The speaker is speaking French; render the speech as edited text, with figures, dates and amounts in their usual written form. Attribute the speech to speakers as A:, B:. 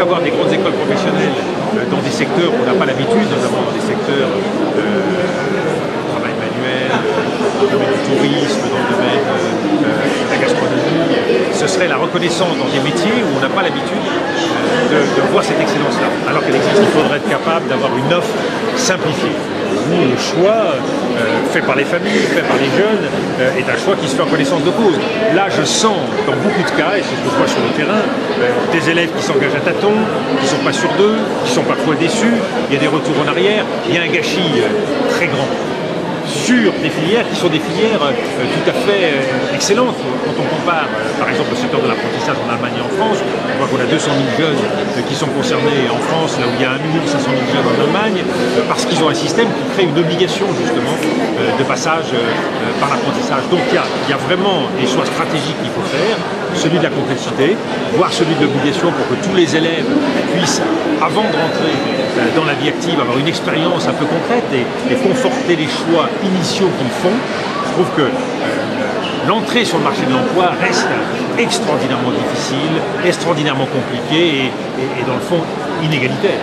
A: avoir des grandes écoles professionnelles dans des secteurs où on n'a pas l'habitude, notamment dans des secteurs du travail manuel, dans le domaine du tourisme, dans le domaine de la gastronomie. Ce serait la reconnaissance dans des métiers où on n'a pas l'habitude de voir cette excellence-là. Alors qu'elle existe, il faudrait être capable d'avoir une offre simplifiée. Nous, le choix fait par les familles, fait par les jeunes, est un choix qui se fait en connaissance de cause. Là, je sens, dans beaucoup de cas, et c'est ce que je vois sur le terrain, des élèves qui s'engagent à tâtons, qui ne sont pas sûrs d'eux, qui sont parfois déçus, il y a des retours en arrière, il y a un gâchis très grand sur des filières qui sont des filières tout à fait excellentes. Quand on compare, par exemple, le secteur de l'apprentissage en Allemagne et en France, on voit qu'on a 200 000 jeunes qui sont concernés en France, là où il y a 1 500 000 jeunes en Allemagne, parce qu'ils ont un système qui crée une obligation, justement, de passage par l'apprentissage. Donc il y a vraiment des choix stratégiques qu'il faut faire, celui de la complexité, voire celui de l'obligation pour que tous les élèves puissent, avant de rentrer dans la vie active, avoir une expérience un peu concrète et conforter les choix initiaux qu'ils font. Je trouve que l'entrée sur le marché de l'emploi reste extraordinairement difficile, extraordinairement compliquée et dans le fond inégalitaire.